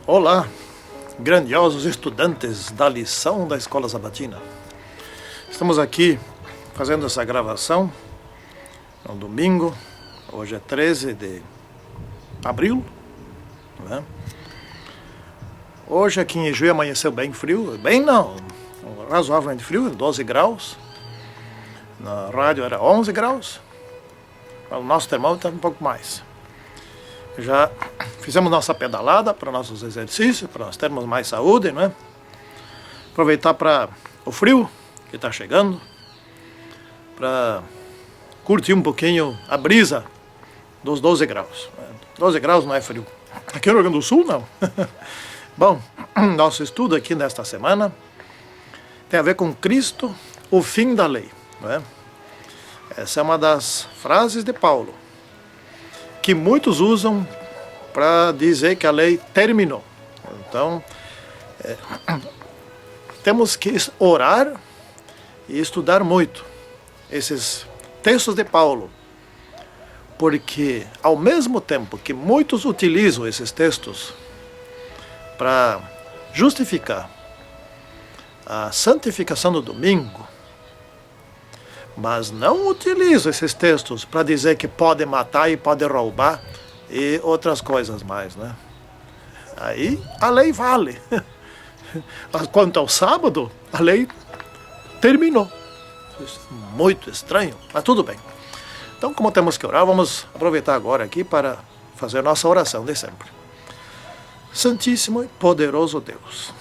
Olá, grandiosos estudantes da lição da Escola Sabatina. Estamos aqui fazendo essa gravação no domingo, hoje é 13 de abril, né? Hoje aqui em Ijuí amanheceu bem frio, bem não, razoavelmente frio, 12 graus, na rádio era 11 graus, o nosso termômetro está um pouco mais. Já fizemos nossa pedalada para nossos exercícios, para nós termos mais saúde, né? Aproveitar para o frio que está chegando, para curtir um pouquinho a brisa dos 12 graus. 12 graus não é frio. Aqui no Rio Grande do Sul, não. Bom, nosso estudo aqui nesta semana tem a ver com Cristo, o fim da lei, né? Essa é uma das frases de Paulo, que muitos usam para dizer que a lei terminou. Então, temos que orar e estudar muito esses textos de Paulo, porque ao mesmo tempo que muitos utilizam esses textos para justificar a santificação do domingo, mas não utilizam esses textos para dizer que pode matar e pode roubar e outras coisas mais, né? Aí a lei vale. Mas quanto ao sábado, a lei terminou. Isso é muito estranho, mas tudo bem. Então, como temos que orar, vamos aproveitar agora aqui para fazer nossa oração de sempre. Santíssimo e poderoso Deus,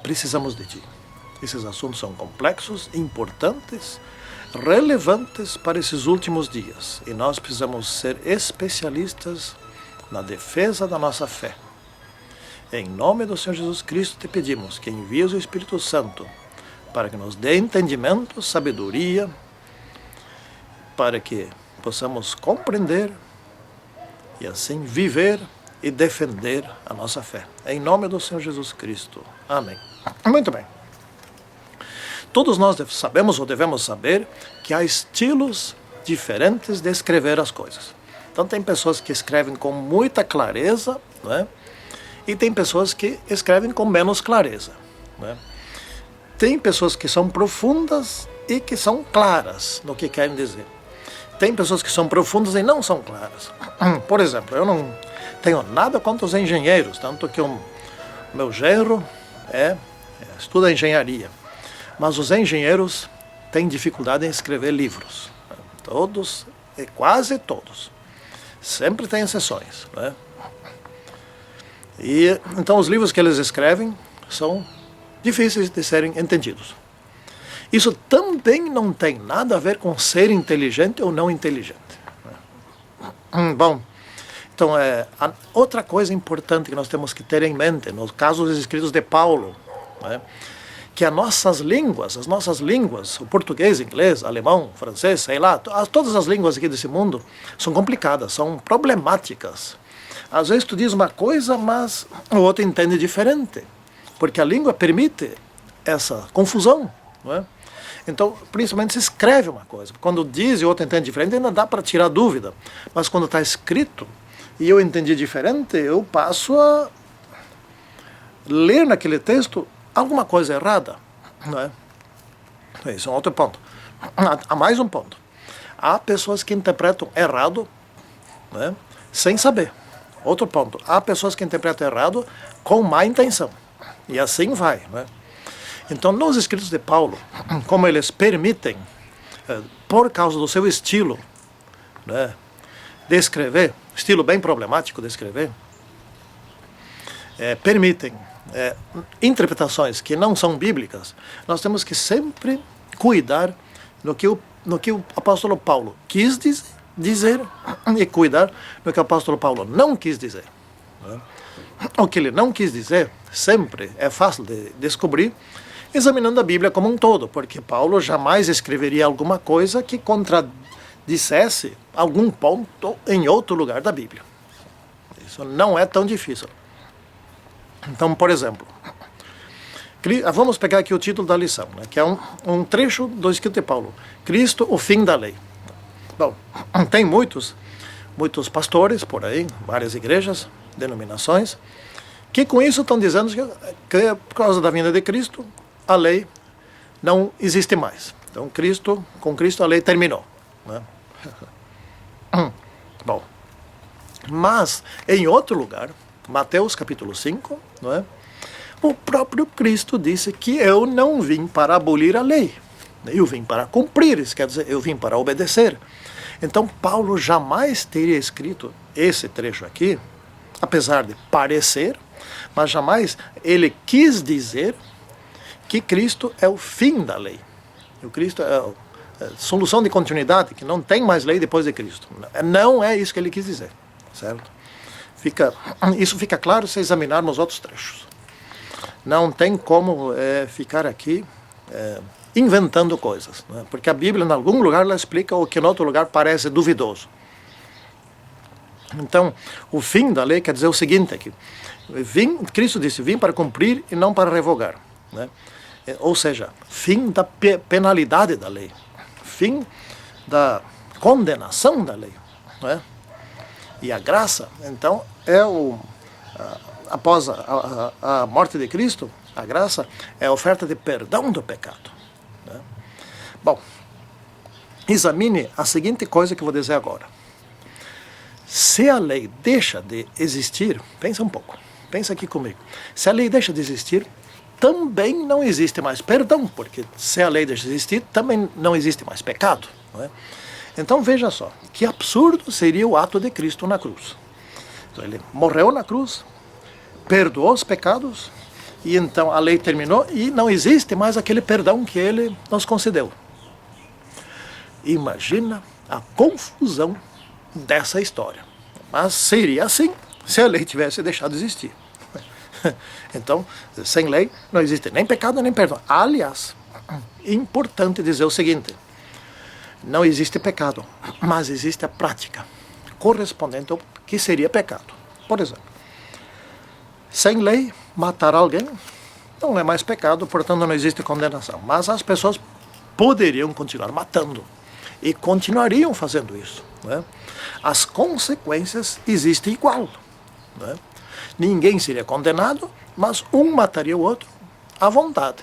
precisamos de Ti. Esses assuntos são complexos, importantes, relevantes para esses últimos dias. E nós precisamos ser especialistas na defesa da nossa fé. Em nome do Senhor Jesus Cristo te pedimos que envies o Espírito Santo para que nos dê entendimento, sabedoria, para que possamos compreender e assim viver e defender a nossa fé. Em nome do Senhor Jesus Cristo. Amém. Muito bem. Todos nós sabemos ou devemos saber que há estilos diferentes de escrever as coisas. Então tem pessoas que escrevem com muita clareza, né? E tem pessoas que escrevem com menos clareza, né? Tem pessoas que são profundas e que são claras no que querem dizer. Tem pessoas que são profundas e não são claras. Por exemplo, eu não tenho nada contra os engenheiros, tanto que o meu genro estuda engenharia. Mas os engenheiros têm dificuldade em escrever livros. Todos, e quase todos. Sempre tem exceções, né? E então os livros que eles escrevem são difíceis de serem entendidos. Isso também não tem nada a ver com ser inteligente ou não inteligente. Bom, então outra coisa importante que nós temos que ter em mente, no caso dos escritos de Paulo, né, que as nossas línguas, o português, inglês, alemão, francês, sei lá, todas as línguas aqui desse mundo são complicadas, são problemáticas. Às vezes tu diz uma coisa, mas o outro entende diferente, porque a língua permite essa confusão, não é? Então, principalmente se escreve uma coisa, quando diz e o outro entende diferente, ainda dá para tirar dúvida, mas quando está escrito e eu entendi diferente, eu passo a ler naquele texto alguma coisa errada, não é? Esse é um outro ponto. Há mais um ponto. Há pessoas que interpretam errado, né, sem saber. Outro ponto. Há pessoas que interpretam errado com má intenção. E assim vai, né? Então, nos escritos de Paulo, como eles permitem, por causa do seu estilo, né, de escrever, estilo bem problemático de escrever, permitem interpretações que não são bíblicas, nós temos que sempre cuidar no que o apóstolo Paulo quis dizer e cuidar no que o apóstolo Paulo não quis dizer. O que ele não quis dizer sempre é fácil de descobrir examinando a Bíblia como um todo, porque Paulo jamais escreveria alguma coisa que contradissesse algum ponto em outro lugar da Bíblia. Isso não é tão difícil. Então, por exemplo, vamos pegar aqui o título da lição, né, que é um trecho do escrito de Paulo, Cristo, o fim da lei. Bom, tem muitos pastores por aí, várias igrejas, denominações, Que com isso estão dizendo que por causa da vinda de Cristo, a lei não existe mais. Então, com Cristo a lei terminou, né? Bom, mas em outro lugar, Mateus capítulo 5, não é? O próprio Cristo disse que eu não vim para abolir a lei, eu vim para cumprir, isso quer dizer, eu vim para obedecer. Então Paulo jamais teria escrito esse trecho aqui, apesar de parecer, mas jamais ele quis dizer que Cristo é o fim da lei. O Cristo é a solução de continuidade, que não tem mais lei depois de Cristo. Não é isso que ele quis dizer, certo? Isso fica claro se examinarmos outros trechos. Não tem como ficar aqui inventando coisas, né? Porque a Bíblia, em algum lugar, ela explica o que em outro lugar parece duvidoso. Então, o fim da lei quer dizer o seguinte aqui. Cristo disse, vim para cumprir e não para revogar, né? Ou seja, fim da penalidade da lei, fim da condenação da lei, né? E a graça, então, após a morte de Cristo, a graça é a oferta de perdão do pecado, né? Bom, examine a seguinte coisa que eu vou dizer agora. Se a lei deixa de existir, pensa um pouco, pensa aqui comigo. Se a lei deixa de existir, também não existe mais perdão, porque se a lei deixa de existir, também não existe mais pecado, não é? Então veja só, que absurdo seria o ato de Cristo na cruz. Então, ele morreu na cruz, perdoou os pecados, e então a lei terminou e não existe mais aquele perdão que ele nos concedeu. Imagina a confusão dessa história. Mas seria assim se a lei tivesse deixado de existir. Então, sem lei não existe nem pecado nem perdão. Aliás, importante dizer o seguinte: não existe pecado, mas existe a prática correspondente ao que seria pecado. Por exemplo, sem lei, matar alguém não é mais pecado, portanto não existe condenação. Mas as pessoas poderiam continuar matando e continuariam fazendo isso, né? As consequências existem igual, né? Ninguém seria condenado, mas um mataria o outro à vontade.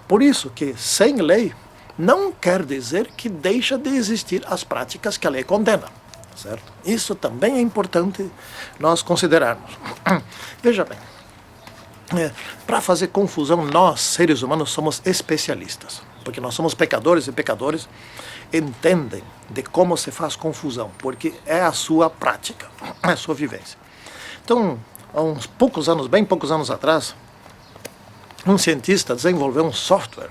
Por isso que sem lei não quer dizer que deixa de existir as práticas que a lei condena, certo? Isso também é importante nós considerarmos. Veja bem, para fazer confusão, nós, seres humanos, somos especialistas, porque nós somos pecadores e pecadores entendem de como se faz confusão, porque é a sua prática, é a sua vivência. Então, há uns poucos anos, bem poucos anos atrás, um cientista desenvolveu um software.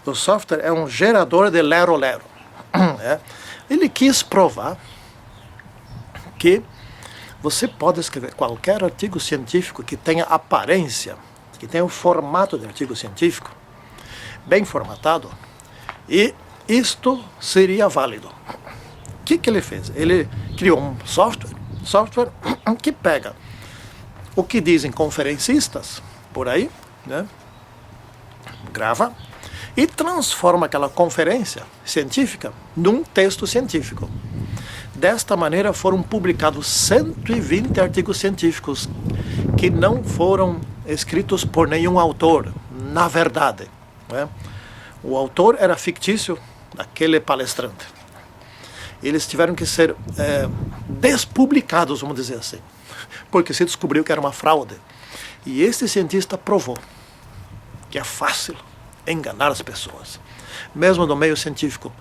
O software é um gerador de lero-lero. Ele quis provar que você pode escrever qualquer artigo científico que tenha aparência, que tenha o formato de artigo científico, bem formatado, e isto seria válido. O que ele fez? Ele criou um software que pega o que dizem conferencistas por aí, né? Grava e transforma aquela conferência científica num texto científico. Desta maneira foram publicados 120 artigos científicos que não foram escritos por nenhum autor, na verdade, né? O autor era fictício daquele palestrante. Eles tiveram que ser despublicados, vamos dizer assim, porque se descobriu que era uma fraude. E esse cientista provou que é fácil enganar as pessoas, mesmo no meio científico.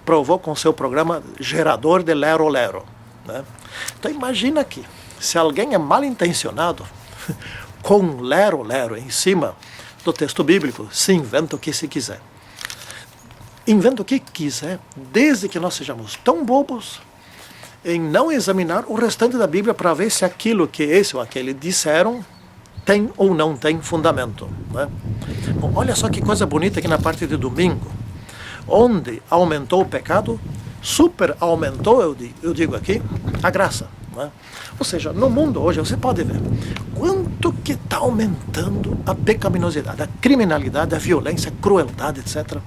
Provou com seu programa gerador de lero-lero, né? Então imagina que se alguém é mal intencionado, com lero-lero em cima do texto bíblico, se inventa o que se quiser. Inventa o que quiser, desde que nós sejamos tão bobos em não examinar o restante da Bíblia para ver se aquilo que esse ou aquele disseram tem ou não tem fundamento, né? Bom, olha só que coisa bonita aqui na parte de domingo. Onde aumentou o pecado, super aumentou, eu digo aqui, a graça, né? Ou seja, no mundo hoje, você pode ver quanto que está aumentando a pecaminosidade, a criminalidade, a violência, a crueldade, etc.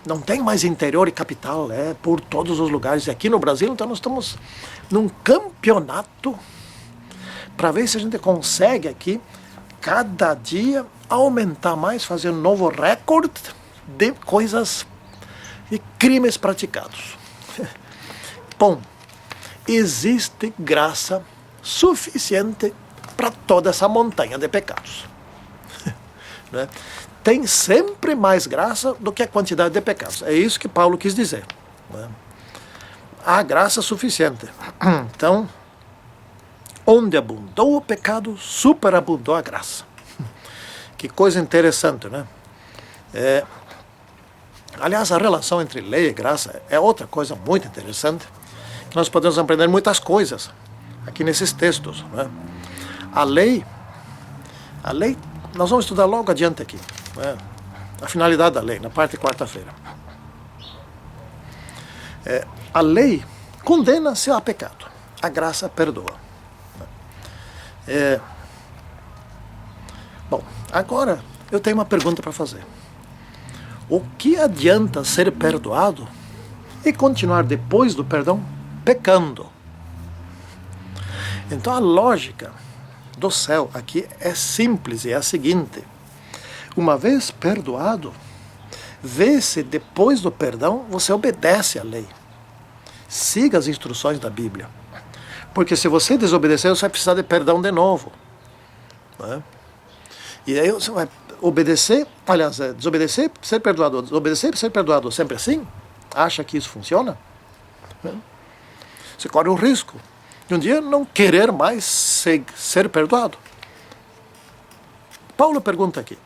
Não tem mais interior e capital, por todos os lugares. E aqui no Brasil, então, nós estamos num campeonato para ver se a gente consegue aqui, cada dia, aumentar mais, fazer um novo recorde de coisas e crimes praticados. Bom, existe graça suficiente para toda essa montanha de pecados. Né? Tem sempre mais graça do que a quantidade de pecados. É isso que Paulo quis dizer. Né? Há graça suficiente. Então, onde abundou o pecado, superabundou a graça. Que coisa interessante, né? Aliás, a relação entre lei e graça é outra coisa muito interessante. Nós podemos aprender muitas coisas aqui nesses textos. Né? A lei, nós vamos estudar logo adiante aqui. Né? A finalidade da lei, na parte de quarta-feira. A lei condena se há pecado. A graça perdoa. Bom, agora eu tenho uma pergunta para fazer. O que adianta ser perdoado e continuar depois do perdão pecando? Então a lógica do céu aqui é simples e é a seguinte: uma vez perdoado, vê se depois do perdão você obedece à lei. Siga as instruções da Bíblia. Porque se você desobedecer, você vai precisar de perdão de novo. Né? E aí você vai obedecer, aliás, desobedecer, ser perdoado, desobedecer, ser perdoado sempre assim? Acha que isso funciona? Né? Você corre o risco de um dia não querer mais ser perdoado. Paulo pergunta aqui: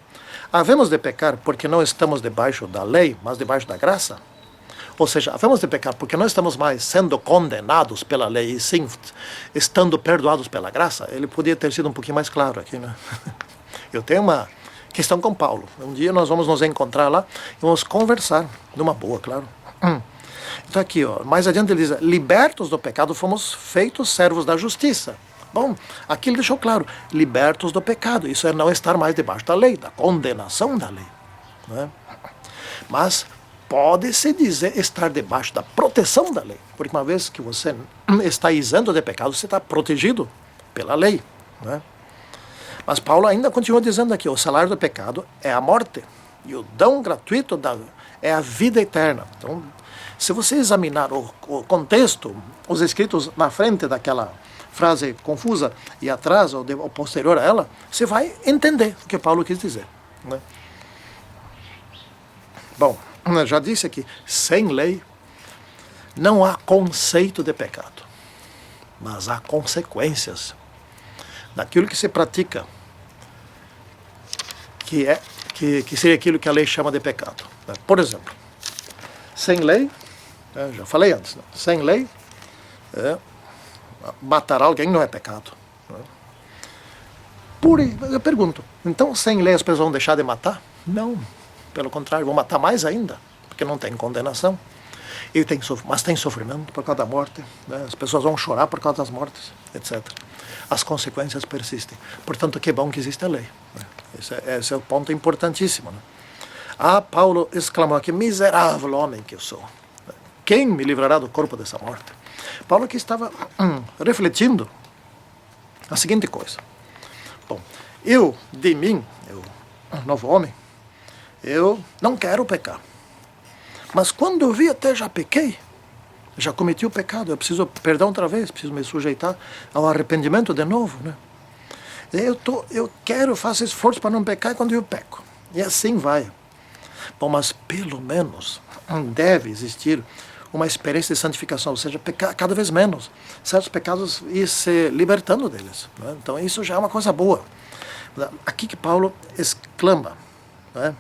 havemos de pecar porque não estamos debaixo da lei, mas debaixo da graça? Ou seja, havemos de pecar porque não estamos mais sendo condenados pela lei, e sim estando perdoados pela graça? Ele podia ter sido um pouquinho mais claro aqui, né? Eu tenho uma questão com Paulo. Um dia nós vamos nos encontrar lá e vamos conversar, numa boa, claro. Então aqui, ó, mais adiante ele diz: libertos do pecado, fomos feitos servos da justiça. Bom, aqui ele deixou claro: libertos do pecado. Isso é não estar mais debaixo da lei, da condenação da lei. Né? Mas pode-se dizer estar debaixo da proteção da lei. Porque uma vez que você está isento de pecado, você está protegido pela lei. Né? Mas Paulo ainda continua dizendo aqui: o salário do pecado é a morte, e o dom gratuito é a vida eterna. Então, se você examinar o contexto, os escritos na frente daquela frase confusa e atrás ou posterior a ela, você vai entender o que Paulo quis dizer. Né? Bom, já disse aqui, sem lei não há conceito de pecado, mas há consequências daquilo que se pratica, que seria aquilo que a lei chama de pecado. Por exemplo, sem lei, já falei antes, né? Sem lei, matar alguém não é pecado. Né? Eu pergunto, então sem lei as pessoas vão deixar de matar? Não, pelo contrário, vão matar mais ainda, porque não tem condenação. Mas tem sofrimento por causa da morte, né? As pessoas vão chorar por causa das mortes, etc. As consequências persistem. Portanto, que bom que existe a lei. Né? Esse é o ponto importantíssimo. Né? Paulo exclamou aqui: miserável homem que eu sou. Quem me livrará do corpo dessa morte? Paulo aqui estava refletindo a seguinte coisa: bom, de mim, novo homem, eu não quero pecar. Mas quando eu vi, até já pequei, já cometi o pecado, eu preciso perdão outra vez, preciso me sujeitar ao arrependimento de novo, né? Eu faço esforço para não pecar, e quando eu peco. E assim vai. Bom, mas pelo menos deve existir uma experiência de santificação, ou seja, pecar cada vez menos, certos pecados e se libertando deles. Né? Então isso já é uma coisa boa. Aqui que Paulo exclama, né?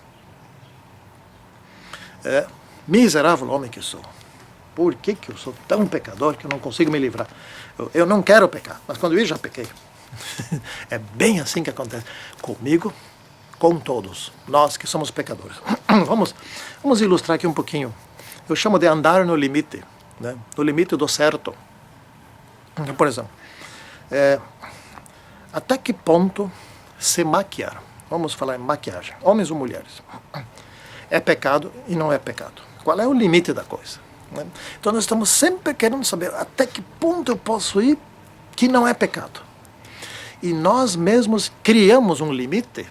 Miserável homem que sou. Por que eu sou tão pecador que eu não consigo me livrar? Eu não quero pecar, mas quando eu já pequei. É bem assim que acontece comigo, com todos nós que somos pecadores. Vamos ilustrar aqui um pouquinho. Eu chamo de andar no limite, né? No limite do certo. Por exemplo, até que ponto se maquiar? Vamos falar em maquiagem, homens ou mulheres. É pecado e não é pecado. Qual é o limite da coisa? Né? Então nós estamos sempre querendo saber até que ponto eu posso ir que não é pecado. e nós mesmos criamos um limite,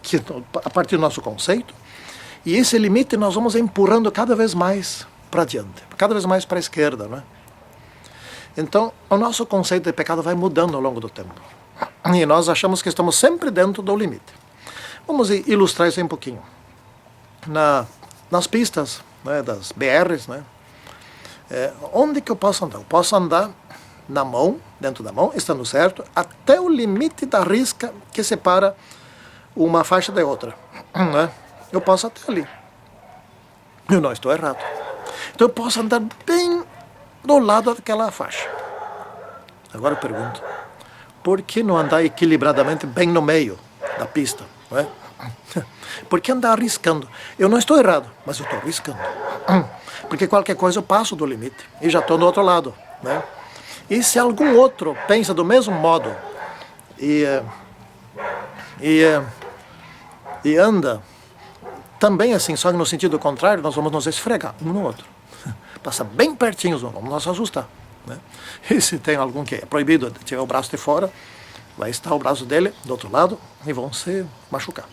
que, a partir do nosso conceito, e esse limite nós vamos empurrando cada vez mais para adiante, cada vez mais para a esquerda, não é? Então, o nosso conceito de pecado vai mudando ao longo do tempo. E nós achamos que estamos sempre dentro do limite. Vamos ilustrar isso aí um pouquinho. Nas pistas, né, das BRs, né, onde que eu posso andar? Eu posso andar na mão, dentro da mão, estando certo, até o limite da risca que separa uma faixa da outra. Né? Eu posso até ali. Eu não estou errado. Então eu posso andar bem do lado daquela faixa. Agora eu pergunto, por que não andar equilibradamente bem no meio da pista? Não é? Por que andar arriscando? Eu não estou errado, mas eu estou arriscando. Porque qualquer coisa eu passo do limite e já estou do outro lado. Né? E se algum outro pensa do mesmo modo e anda também assim, só que no sentido contrário, nós vamos nos esfregar um no outro. Passa bem pertinho, vamos nos assustar. Né? E se tem algum que é proibido de tirar o braço de fora, vai estar o braço dele do outro lado e vão se machucar.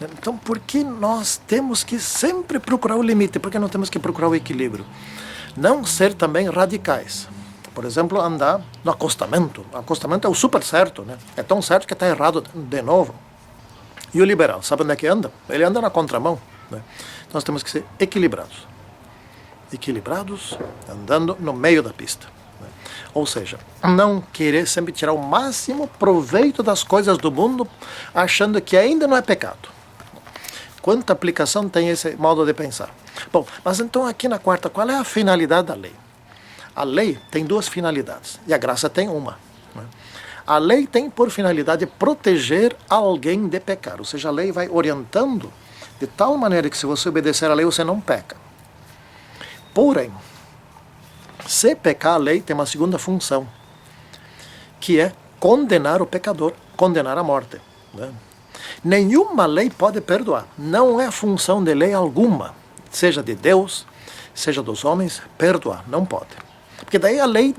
Então, por que nós temos que sempre procurar o limite? Por que não temos que procurar o equilíbrio? Não ser também radicais. Por exemplo, andar no acostamento. O acostamento é o super certo, né? É tão certo que está errado de novo. E o liberal, sabe onde é que anda? Ele anda na contramão. Né? Nós temos que ser equilibrados. Equilibrados, andando no meio da pista. Né? Ou seja, não querer sempre tirar o máximo proveito das coisas do mundo, achando que ainda não é pecado. Quanta aplicação tem esse modo de pensar? Bom, mas então aqui na quarta, qual é a finalidade da lei? A lei tem duas finalidades, e a graça tem uma. Né? A lei tem por finalidade proteger alguém de pecar, ou seja, a lei vai orientando de tal maneira que se você obedecer à lei, você não peca. Porém, se pecar, a lei tem uma segunda função, que é condenar o pecador, condenar a morte. Né? Nenhuma lei pode perdoar. Não é função de lei alguma, seja de Deus, seja dos homens, perdoar. Não pode. Porque daí a lei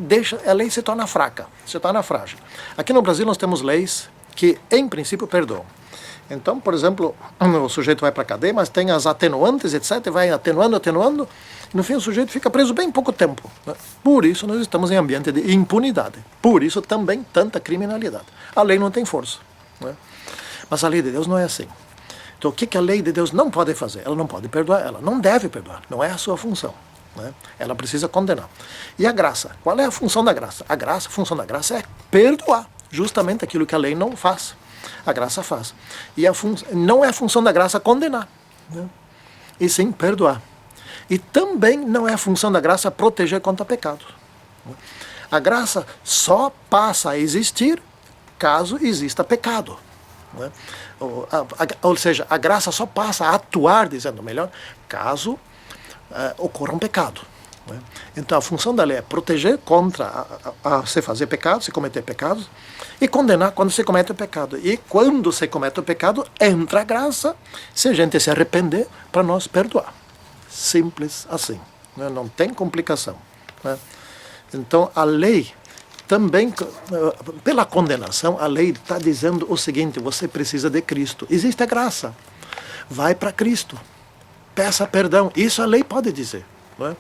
se torna fraca, se torna frágil. Aqui no Brasil nós temos leis que, em princípio, perdoam. Então, por exemplo, o sujeito vai para a cadeia, mas tem as atenuantes, etc., vai atenuando, e no fim o sujeito fica preso bem pouco tempo. Né? Por isso nós estamos em ambiente de impunidade. Por isso também tanta criminalidade. A lei não tem força. Né? Mas a lei de Deus não é assim. Então o que a lei de Deus não pode fazer? Ela não pode perdoar, ela não deve perdoar, não é a sua função. Né? Ela precisa condenar. E a graça? Qual é a função da graça? A função da graça é perdoar, justamente aquilo que a lei não faz. A graça faz. E não é a função da graça condenar, né? E sim perdoar. E também não é a função da graça proteger contra pecado. A graça só passa a existir caso exista pecado. Né? Ou seja, a graça só passa a atuar, dizendo melhor, caso ocorra um pecado. Né? Então a função da lei é proteger contra a se fazer pecado, se cometer pecados, e condenar quando se comete o pecado. E quando se comete o pecado, entra a graça, se a gente se arrepender, para nós perdoar. Simples assim. Né? Não tem complicação. Né? Então a lei também, pela condenação, a lei está dizendo o seguinte: você precisa de Cristo. Existe a graça. Vai para Cristo. Peça perdão. Isso a lei pode dizer. Não é?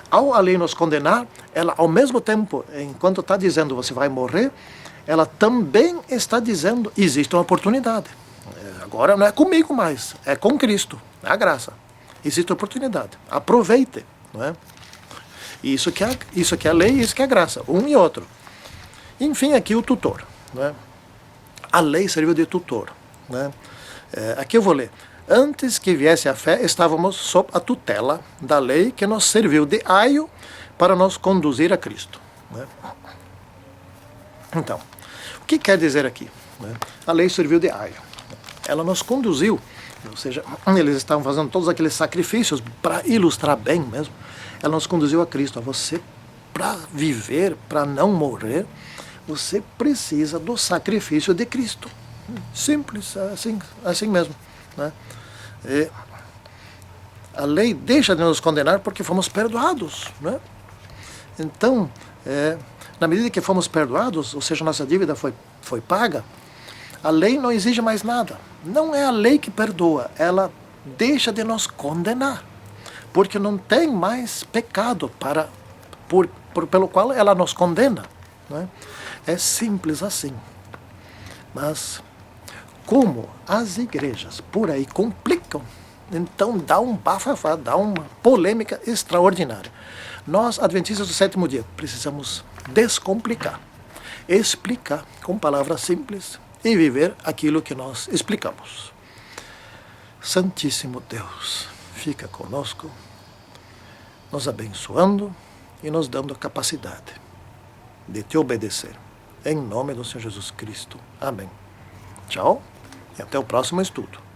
Ao a lei nos condenar, ela ao mesmo tempo, enquanto está dizendo você vai morrer, ela também está dizendo existe uma oportunidade. Agora não é comigo mais, é com Cristo, é a graça. Existe oportunidade, aproveite. Não é? Isso que é a lei, isso que é a graça, um e outro. Enfim, aqui o tutor. Não é? A lei serviu de tutor. Não é? Aqui eu vou ler. Antes que viesse a fé, estávamos sob a tutela da lei que nos serviu de aio para nos conduzir a Cristo. Né? Então, o que quer dizer aqui? Né? A lei serviu de aio. Ela nos conduziu, ou seja, eles estavam fazendo todos aqueles sacrifícios para ilustrar bem mesmo. Ela nos conduziu a Cristo. A você, para viver, para não morrer, você precisa do sacrifício de Cristo. Simples, assim mesmo. Né? A lei deixa de nos condenar porque fomos perdoados. Né? Então, Na medida que fomos perdoados, ou seja, nossa dívida foi paga, a lei não exige mais nada. Não é a lei que perdoa, ela deixa de nos condenar, porque não tem mais pecado pelo qual ela nos condena. Não é? É simples assim. Mas como as igrejas por aí complicam, então dá um bafafá, dá uma polêmica extraordinária. Nós, adventistas do sétimo dia, precisamos descomplicar, explicar com palavras simples e viver aquilo que nós explicamos. Santíssimo Deus, fica conosco, nos abençoando e nos dando a capacidade de te obedecer. Em nome do Senhor Jesus Cristo. Amém. Tchau e até o próximo estudo.